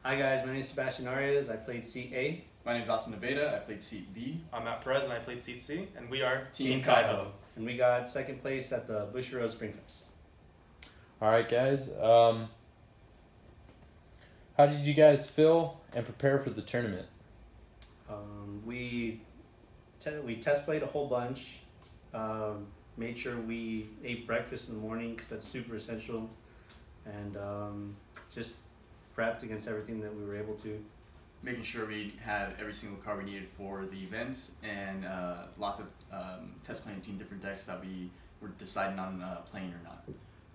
Hi guys, my name is Sebastian Arias. I played seat A. My name is Austin Nevada. I played seat B. I'm Matt Perez and I played seat C, and we are Team Kaihou. And we got second place at the Bushiroad Springfest. All right, guys. How did you guys feel and prepare for the tournament? We test played a whole bunch. Made sure we ate breakfast in the morning because that's super essential. And just prepped against everything that we were able to. Making sure we had every single card we needed for the event, and lots of test playing between different decks that we were deciding on playing or not.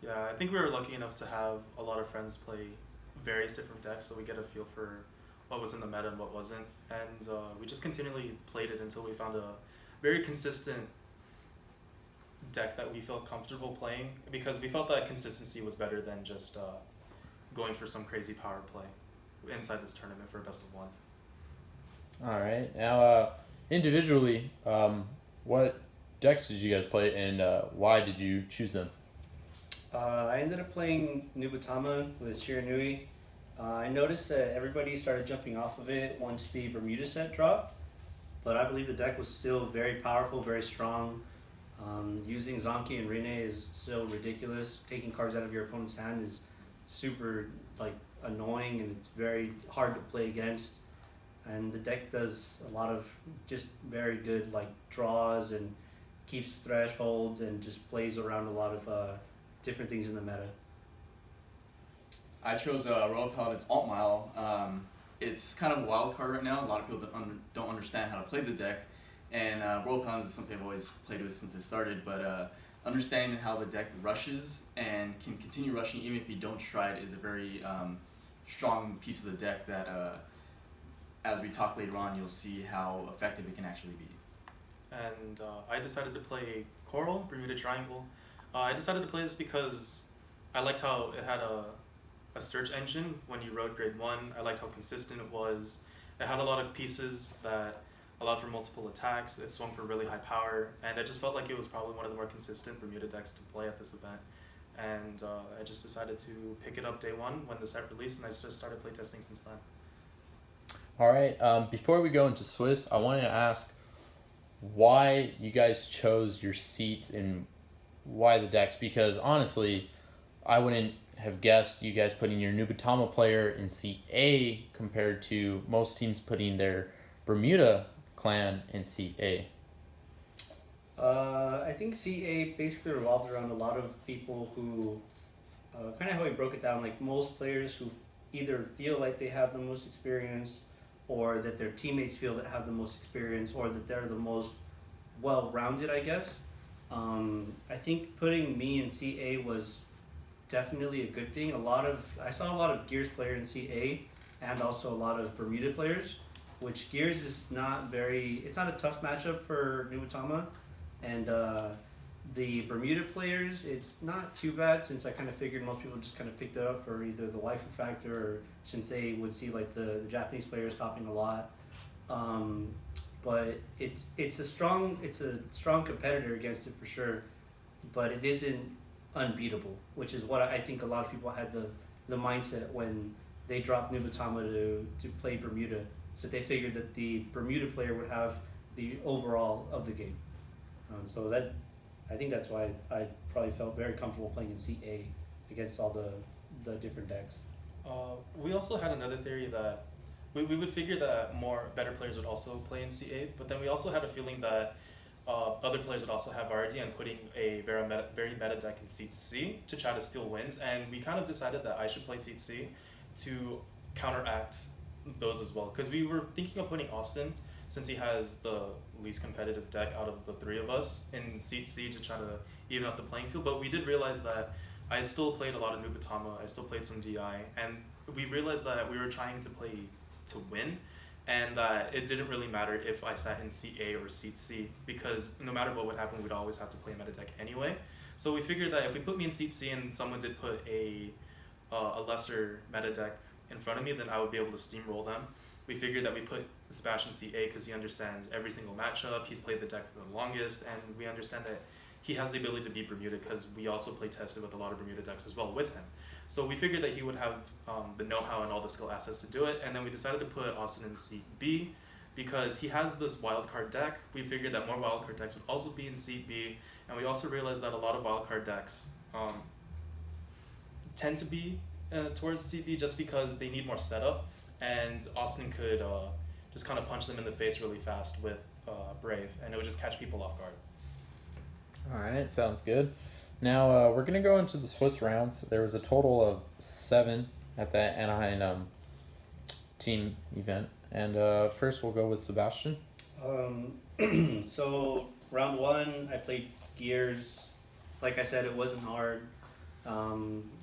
Yeah, I think we were lucky enough to have a lot of friends play various different decks, so we get a feel for what was in the meta and what wasn't. And we just continually played it until we found a very consistent deck that we felt comfortable playing, because we felt that consistency was better than just going for some crazy power play inside this tournament for a best of one. All right. Now, individually, what decks did you guys play, and why did you choose them? I ended up playing Nubatama with Shiranui. I noticed that everybody started jumping off of it once the Bermuda set dropped, but I believe the deck was still very powerful, very strong. Using Zonki and Rene is still ridiculous. Taking cards out of your opponent's hand is super annoying, and it's very hard to play against. And the deck does a lot of just very good draws and keeps thresholds and just plays around a lot of different things in the meta. I chose Royal Paladin's Alt Mile. It's kind of a wild card right now. A lot of people don't understand how to play the deck, and Royal Paladin is something I've always played with since it started. But understanding how the deck rushes and can continue rushing even if you don't try it is a very strong piece of the deck that, as we talk later on, you'll see how effective it can actually be. And I decided to play Coral, Bermuda Triangle. I decided to play this because I liked how it had a search engine when you rode grade 1. I liked how consistent it was. It had a lot of pieces that allowed for multiple attacks. It swung for really high power, and I just felt like it was probably one of the more consistent Bermuda decks to play at this event. And I just decided to pick it up day one when the set released, and I just started playtesting since then. All right. Before we go into Swiss, I wanted to ask why you guys chose your seats and why the decks, because honestly, I wouldn't have guessed you guys putting your Nubatama player in seat A compared to most teams putting their Bermuda clan in seat A. I think CA basically revolved around a lot of people who, kind of how we broke it down, most players who either feel like they have the most experience, or that their teammates feel that have the most experience, or that they're the most well-rounded, I guess. I think putting me in CA was definitely a good thing. I saw a lot of Gears player in CA, and also a lot of Bermuda players, which Gears is it's not a tough matchup for Nubatama. And the Bermuda players, it's not too bad, since I kind of figured most people just kind of picked it up for either the waifu factor, or since they would see the Japanese players topping a lot. But it's a strong competitor against it for sure, but it isn't unbeatable, which is what I think a lot of people had the mindset when they dropped Nubatama to play Bermuda, so they figured that the Bermuda player would have the overall of the game. So I think that's why I probably felt very comfortable playing in seat A against all the different decks. We also had another theory that we would figure that better players would also play in CA, but then we also had a feeling that other players would also have RD and putting a very meta deck in seat C to try to steal wins, and we kind of decided that I should play seat C to counteract those as well, because we were thinking of putting Austin, since he has the least competitive deck out of the three of us, in seat C to try to even out the playing field. But we did realize that I still played a lot of Nubatama, I still played some DI, and we realized that we were trying to play to win, and that it didn't really matter if I sat in seat A or seat C, because no matter what would happen, we'd always have to play meta deck anyway. So we figured that if we put me in seat C and someone did put a lesser meta deck in front of me, then I would be able to steamroll them. We figured that we put Sebastian CA because he understands every single matchup, he's played the deck for the longest, and we understand that he has the ability to beat Bermuda because we also play tested with a lot of Bermuda decks as well with him. So we figured that he would have the know-how and all the skill assets to do it, and then we decided to put Austin in seat B because he has this wildcard deck. We figured that more wildcard decks would also be in seat B, and we also realized that a lot of wildcard decks tend to be towards seat B just because they need more setup, and Austin could just kind of punch them in the face really fast with Brave, and it would just catch people off guard. All right, sounds good. Now we're gonna go into the Swiss rounds. There was a total of 7 at the Anaheim team event, and first we'll go with Sebastian. So round 1, I played Gears. Like I said, it wasn't hard. A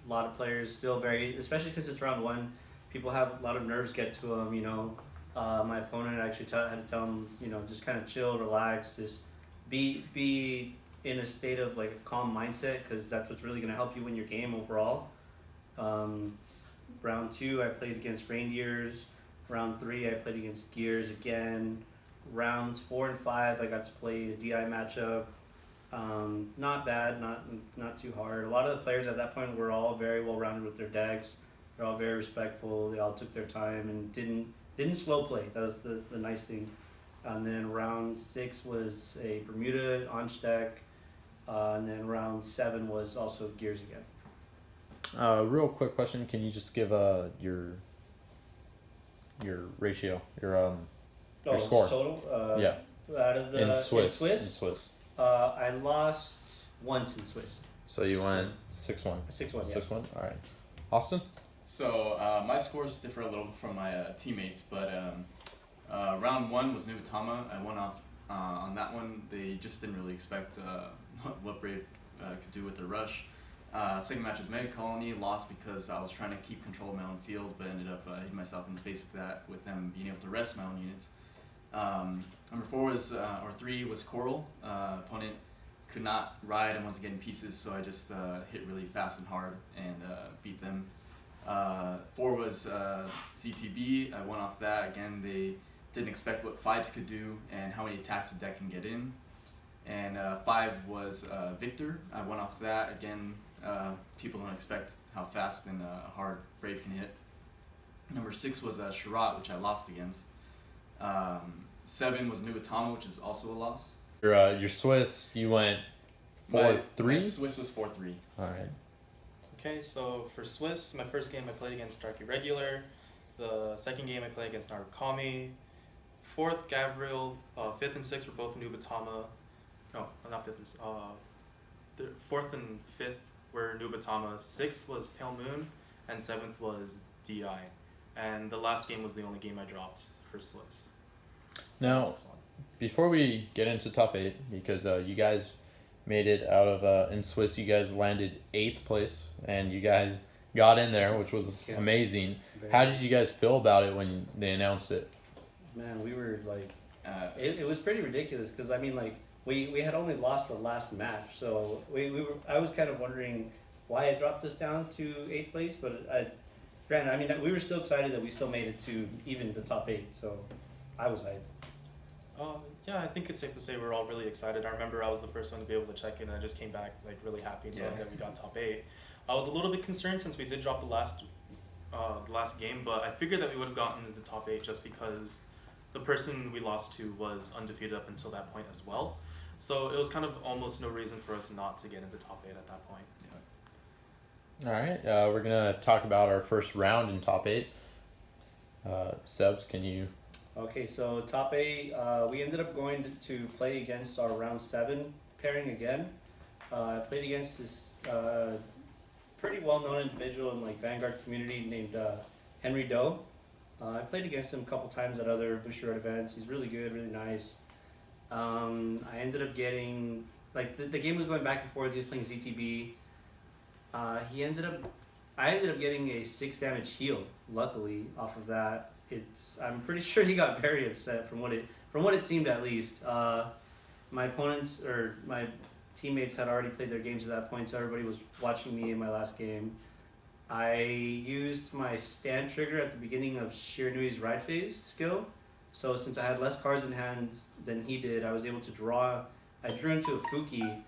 lot of players still especially since it's round 1, people have a lot of nerves get to them. My opponent actually had to tell him, just kind of chill, relax, just be in a state of like a calm mindset, because that's what's really going to help you win your game overall. Round 2, I played against Reindeers. Round 3, I played against Gears again. Rounds 4 and 5, I got to play a DI matchup. Not bad, not too hard. A lot of the players at that point were all very well rounded with their decks. They're all very respectful. They all took their time and didn't slow play. That was the nice thing. And then round 6 was a Bermuda Anch deck. And then round 7 was also Gears again. Real quick question: can you just give your ratio, your score? Total? Yeah. Out of the In Swiss. In In Swiss? Swiss. I lost once in Swiss. So you went 6-1. 6-1, yes. 6-1. All right. Austin. So my scores differ a little from my teammates, but round 1 was Nubatama. I won off on that one. They just didn't really expect what Brave could do with their rush. Second match was Mega Colony. Lost because I was trying to keep control of my own field, but ended up hitting myself in the face with them being able to rest my own units. Number 4 was, or 3 was Coral. Opponent could not ride and was getting pieces, so I just hit really fast and hard and beat them. 4 was ZTB. I won off that. Again, they didn't expect what 5s could do and how many attacks the deck can get in. And 5 was Victor. I won off that. Again, people don't expect how fast and hard Brave can hit. Number 6 was Shirat, which I lost against. 7 was Nubatama, which is also a loss. Your Swiss, you went 4-3. My Swiss was 4-3. All right. Okay, so for Swiss, my first game I played against Dark Irregular. The second game I played against Narukami. 4th, Gabriel. 5th and 6th were both Nubatama. No, not 5th. 4th and 5th were Nubatama. 6th was Pale Moon, and 7th was DI. And the last game was the only game I dropped for Swiss. So Now, 6-1. before we get into top 8, because you guys made it out of in Swiss, you guys landed 8th place, and you guys got in there, which was amazing. How did you guys feel about it when they announced it? Man, we were like, it was pretty ridiculous, because I mean, like, we had only lost the last match, so I was kind of wondering why I dropped us down to 8th place, but granted, I mean, we were still excited that we still made it to even the top 8, so I was hyped. Yeah, I think it's safe to say we're all really excited. I remember I was the first one to be able to check in, and I just came back like really happy that we got top 8. I was a little bit concerned since we did drop the last game, but I figured that we would have gotten into the top 8 just because the person we lost to was undefeated up until that point as well. So it was kind of almost no reason for us not to get into top 8 at that point. All right, we're gonna talk about our first round in top 8. Sebs, can you? Okay, so top 8, we ended up going to play against our round 7 pairing again. I played against this pretty well-known individual in like Vanguard community named Henry Doe. I played against him a couple times at other Bushiroad events. He's really good, really nice. I ended up getting, like, the game was going back and forth. He was playing ZTB. I ended up getting a 6 damage heal, luckily, off of that. I'm pretty sure he got very upset from what it seemed, at least. My opponents or my teammates had already played their games at that point, so everybody was watching me in my last game. I used my stand trigger at the beginning of Shiranui's ride phase skill. So since I had less cards in hand than he did, I was able to draw. I drew into a Fuki,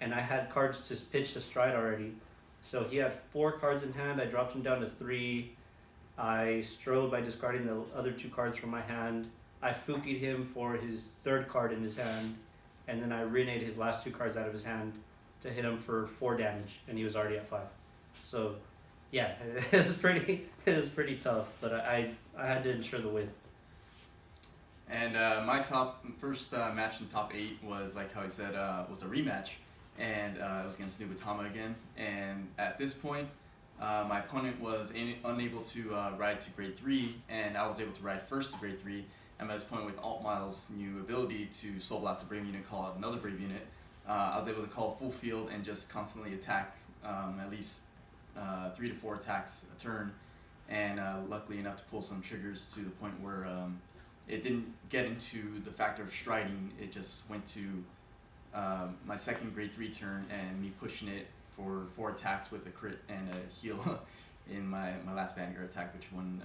and I had cards to pitch to stride already. So he had 4 cards in hand. I dropped him down to 3. I strode by discarding the other 2 cards from my hand. I Fuki'd him for his 3rd card in his hand, and then I reneged his last 2 cards out of his hand to hit him for 4 damage, and he was already at 5. So, yeah, it was pretty tough, but I had to ensure the win. And my first match in top 8 was, like how he said, was a rematch, and it was against Nubatama again. And at this point, my opponent was unable to ride to grade 3, and I was able to ride first to grade 3. And at this point, with Altmile's new ability to Soul Blast a Brave unit, call out another Brave unit, I was able to call full field and just constantly attack at least 3 to 4 attacks a turn, and luckily enough to pull some triggers to the point where it didn't get into the factor of striding. It just went to my second grade 3 turn and me pushing it for 4 attacks with a crit and a heal in my last Vanguard attack, which won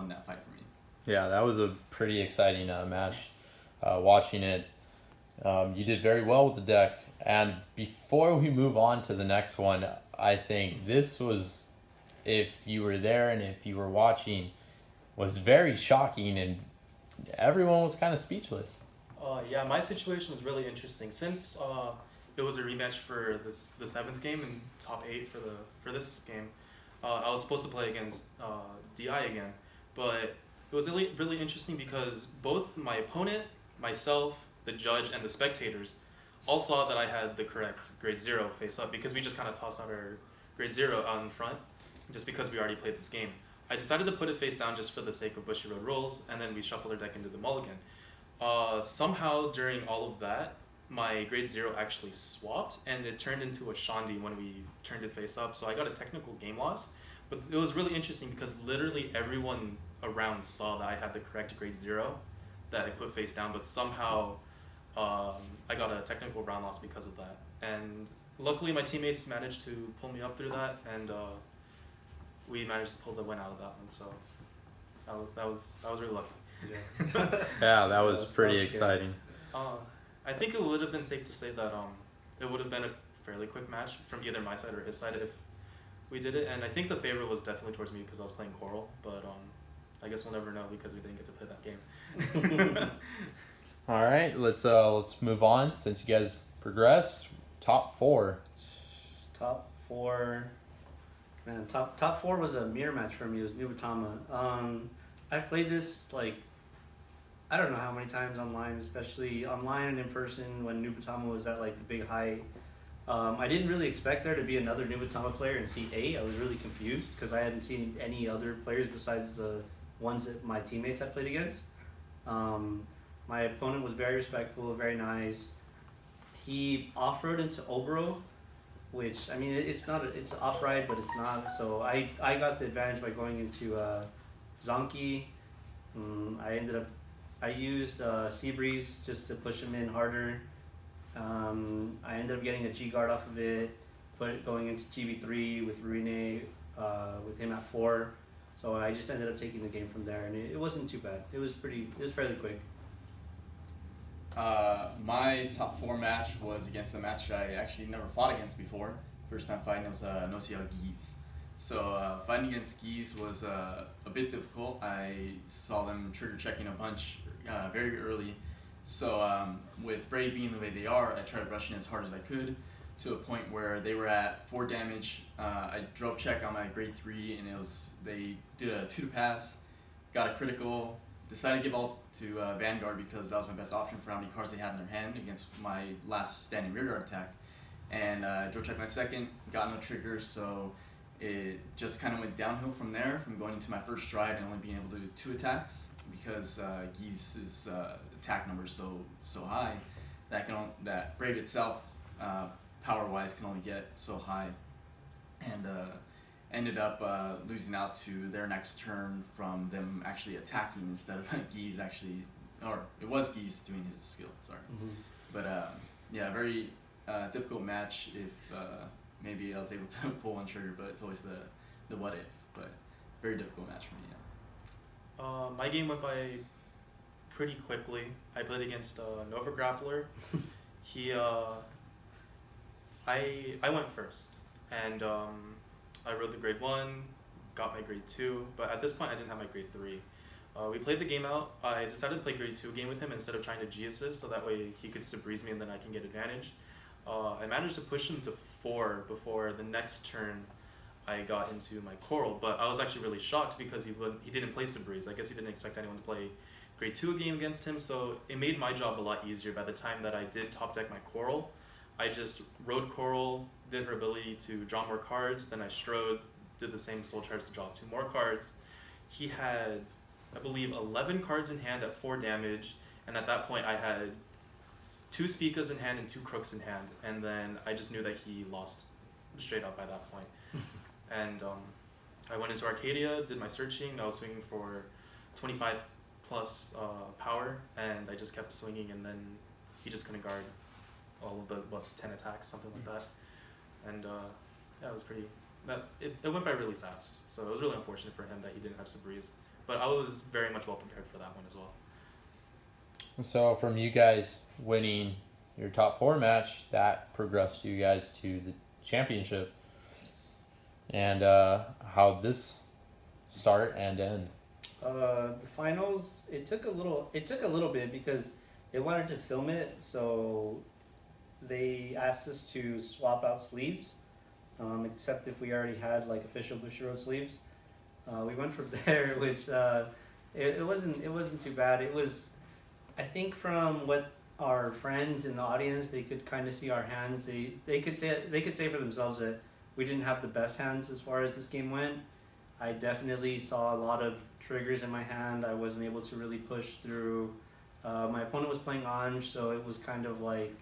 that fight for me. Yeah, that was a pretty exciting match. Watching it, you did very well with the deck. And before we move on to the next one, I think this was, if you were there and if you were watching, was very shocking, and everyone was kind of speechless. Yeah, my situation was really interesting since it was a rematch for the 7th game in top 8 for this game. I was supposed to play against DI again, but it was really interesting because both my opponent, myself, the judge, and the spectators all saw that I had the correct grade 0 face up, because we just kind of tossed out our grade 0 out in front just because we already played this game. I decided to put it face down just for the sake of Bushiroad rules, and then we shuffled our deck into the mulligan. Somehow during all of that, my grade 0 actually swapped, and it turned into a Shandi when we turned it face up, so I got a technical game loss. But it was really interesting because literally everyone around saw that I had the correct grade 0 that I put face down, but somehow I got a technical round loss because of that. And luckily my teammates managed to pull me up through that, and we managed to pull the win out of that one, so that was really lucky. Yeah, that was pretty exciting. I think it would have been safe to say that it would have been a fairly quick match from either my side or his side if we did it, and I think the favorite was definitely towards me because I was playing Coral, but I guess we'll never know because we didn't get to play that game. All right, let's move on since you guys progressed. Top 4. Top 4. Man, top 4 was a mirror match for me. It was Nubatama. I've played this I don't know how many times online, especially online and in person when Nubatama was at the big height. I didn't really expect there to be another Nubatama player in Seat 8. I was really confused because I hadn't seen any other players besides the ones that my teammates had played against. My opponent was very respectful, very nice. He off-road into Obro, which, I mean, it's off-ride, but it's not. So I got the advantage by going into Zonky. I used Seabreeze just to push him in harder. I ended up getting a G-Guard off of it, going into GB3 with Rune, with him at 4. So I just ended up taking the game from there, and it wasn't too bad. It was fairly quick. My top 4 match was against a match I actually never fought against before. First time fighting was Nosiel Geese. So fighting against Geese was a bit difficult. I saw them trigger checking a bunch very early. So with Brave being the way they are, I tried rushing as hard as I could to a point where they were at 4 damage. I drove check on my grade 3, and they did a 2 to pass, got a critical, decided to give all to Vanguard because that was my best option for how many cards they had in their hand against my last standing rearguard attack. And drove check my second, got no trigger, so it just kind of went downhill from there, from going into my first stride and only being able to do 2 attacks because Geese's attack number is so high that Brave itself, power-wise, can only get so high, and ended up losing out to their next turn from them actually attacking instead of Geese actually, or it was Geese doing his skill, sorry. Mm-hmm. But yeah, very difficult match if maybe I was able to pull one trigger, but it's always the what if, but very difficult match for me, yeah. My game went by pretty quickly. I played against Nova Grappler. I went first, and I rode the grade 1, got my grade 2, but at this point I didn't have my grade 3. We played the game out. I decided to play grade 2 game with him instead of trying to G-assist, so that way he could sub-breeze me and then I can get advantage. I managed to push him to 4 before the next turn I got into my coral, but I was actually really shocked because he didn't play sub-breeze. I guess he didn't expect anyone to play grade 2 game against him, so it made my job a lot easier. By the time that I did top deck my coral, I just rode coral, did her ability to draw more cards, then I strode, did the same soul charge to draw 2 more cards. He had, I believe, 11 cards in hand at 4 damage, and at that point I had 2 Spikas in hand and 2 Crooks in hand, and then I just knew that he lost straight up by that point. And I went into Arcadia, did my searching. I was swinging for 25 plus power, and I just kept swinging, and then he just couldn't guard all of the 10 attacks, something like that. And yeah, it was pretty. It went by really fast, so it was really unfortunate for him that he didn't have Sub-breeze. But I was very much well prepared for that one as well. So from you guys winning your top 4 match, that progressed you guys to the championship. And how this start and end? The finals, it took a little bit because they wanted to film it, so they asked us to swap out sleeves, except if we already had like official Bushiroad sleeves. We went from there, which it wasn't too bad. It was, I think, from what our friends in the audience, they could kind of see our hands. They could say for themselves that we didn't have the best hands as far as this game went. I definitely saw a lot of triggers in my hand. I wasn't able to really push through. My opponent was playing Anj, so it was kind of like,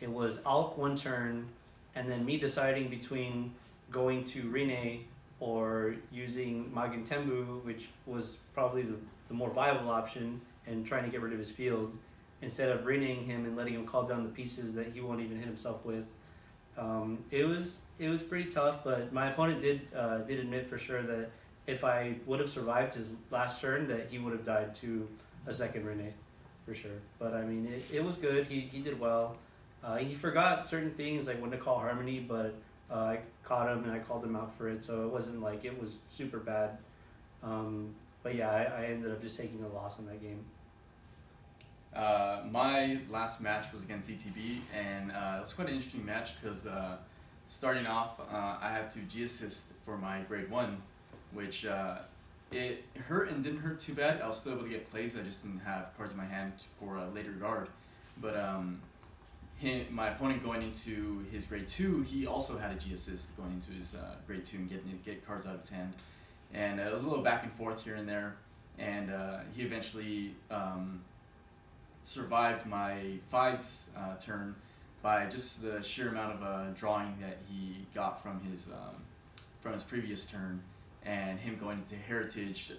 it was Alk one turn, and then me deciding between going to Rene or using Magen Tembu, which was probably the more viable option, and trying to get rid of his field, instead of Reneing him and letting him call down the pieces that he won't even hit himself with. It was pretty tough, but my opponent did admit for sure that if I would have survived his last turn, that he would have died to a second Rene, for sure. But I mean, it was good. He did well. He forgot certain things like when to call Harmony, but I caught him and I called him out for it, so it wasn't like it was super bad. But yeah, I ended up just taking a loss in that game. My last match was against ZTB, and it was quite an interesting match because starting off, I had to G-assist for my grade 1, which it hurt and didn't hurt too bad. I was still able to get plays, I just didn't have cards in my hand for a later guard. But my opponent going into his grade 2, he also had a G-assist going into his grade 2 and get cards out of his hand. And it was a little back and forth here and there, and he eventually survived my Fides turn by just the sheer amount of drawing that he got from his previous turn, and him going into Heritage,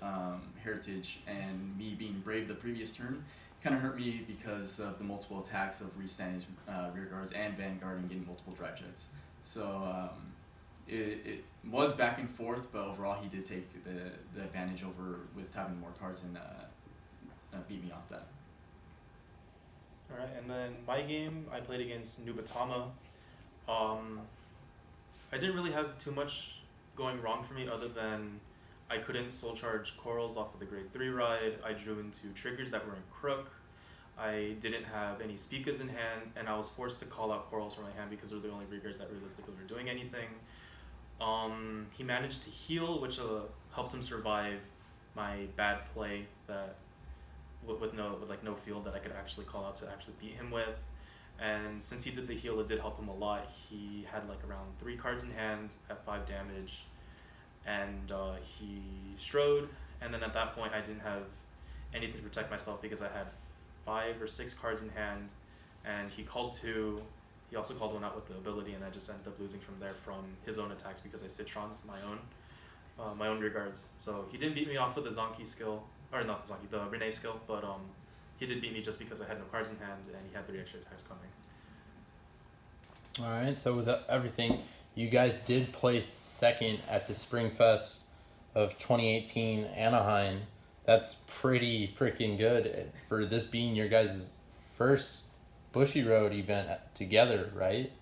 and me being Brave the previous turn kind of hurt me because of the multiple attacks of restanding his rear guards and vanguard and getting multiple drive jets. So it was back and forth, but overall he did take the advantage over with having more cards and beat me off that. Alright, and then my game, I played against Nubatama. I didn't really have too much going wrong for me other than I couldn't soul charge corals off of the grade 3 ride. I drew into triggers that were in Crook. I didn't have any Spikas in hand, and I was forced to call out corals from my hand because they're the only riggers that realistically were doing anything. He managed to heal, which helped him survive my bad play that with no field that I could actually call out to actually beat him with. And since he did the heal, it did help him a lot. He had like around 3 cards in hand at 5 damage, and he strode, and then at that point I didn't have anything to protect myself because I had 5 or 6 cards in hand, and he called 2. He also called 1 out with the ability, and I just ended up losing from there from his own attacks because I Citrons my own rear guards. So he didn't beat me off with the Zonky skill, or not the Zonky, the Rene skill, but he did beat me just because I had no cards in hand and he had 3 extra attacks coming. Alright, so with everything, you guys did place second at the Spring Fest of 2018 Anaheim. That's pretty freaking good for this being your guys' first Bushiroad event together, right?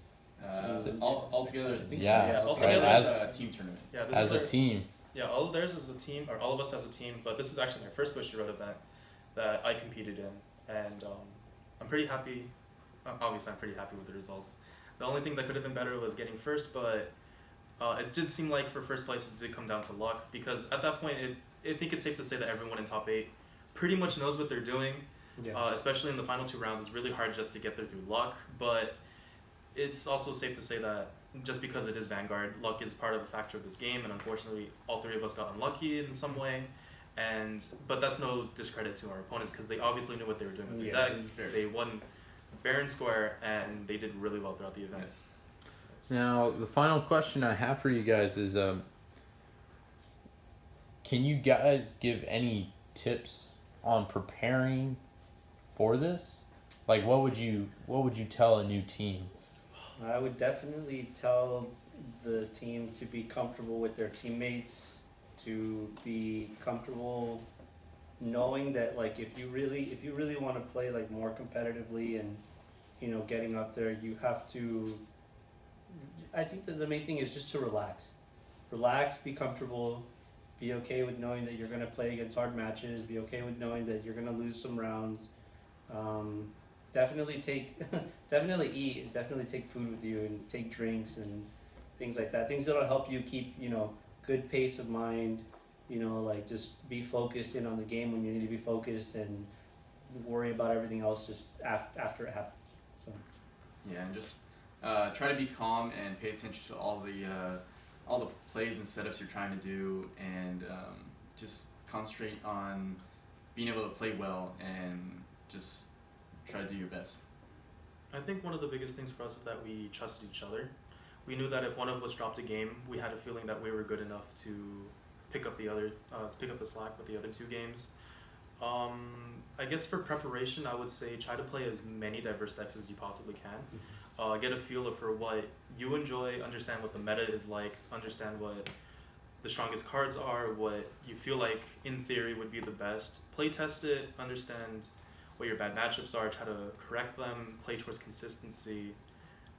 All together as a team. Yeah, Yeah, All altogether together as- as a team tournament. Yeah, this As is a our, team. Yeah, all of theirs as a team, or all of us as a team, but this is actually my first Bushiroad event that I competed in, and I'm pretty happy. Obviously, I'm pretty happy with the results. The only thing that could have been better was getting first, but it did seem like for first place it did come down to luck, because at that point, I think it's safe to say that everyone in top 8 pretty much knows what they're doing, Yeah. especially in the final 2 rounds. It's really hard just to get there through luck, but it's also safe to say that just because it is Vanguard, luck is part of the factor of this game, and unfortunately, all 3 of us got unlucky in some way. But that's no discredit to our opponents, because they obviously knew what they were doing with their Yeah, decks. They won fair and square, and they did really well throughout the event. Yes. Now, the final question I have for you guys is, can you guys give any tips on preparing for this? Like, what would you tell a new team? I would definitely tell the team to be comfortable with their teammates, to be comfortable knowing that, like, if you really want to play like more competitively and, you know, getting up there, you have to. I think that the main thing is just to relax, be comfortable, be okay with knowing that you're gonna play against hard matches, be okay with knowing that you're gonna lose some rounds. Definitely eat, definitely take food with you, and take drinks and things like that. Things that'll help you keep, you know, good pace of mind, you know, like just be focused in on the game when you need to be focused, and worry about everything else just after it happens. So Yeah, and just try to be calm and pay attention to all the plays and setups you're trying to do, and just concentrate on being able to play well and just try to do your best. I think one of the biggest things for us is that we trusted each other. We knew that if one of us dropped a game, we had a feeling that we were good enough to pick up the slack with the other 2 games. I guess for preparation, I would say try to play as many diverse decks as you possibly can. Get a feel for what you enjoy, understand what the meta is like, understand what the strongest cards are, what you feel like in theory would be the best. Play test it, understand what your bad matchups are, try to correct them, play towards consistency,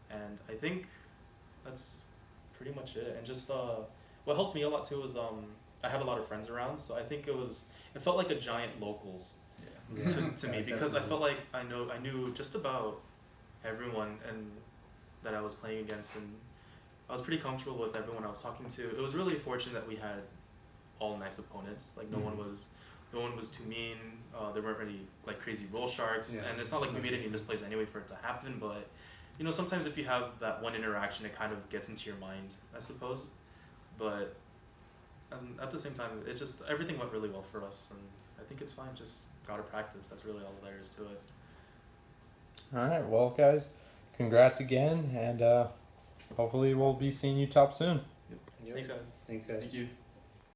and I think that's pretty much it. And just what helped me a lot too was I had a lot of friends around, so I think it felt like a giant locals yeah. to me, because I felt like I knew just about everyone and that I was playing against, and I was pretty comfortable with everyone I was talking to. It was really fortunate that we had all nice opponents. Like no one was too mean. There weren't any like crazy roll sharks, and it's not like we made any misplays anyway for it to happen. But you know, sometimes if you have that one interaction, it kind of gets into your mind, I suppose. But at the same time, it just everything went really well for us, and I think it's fine. Just gotta practice. That's really all there is to it. All right, well, guys, congrats again, and hopefully we'll be seeing you top soon. Yep. Thanks, guys. Thanks, guys. Thank you.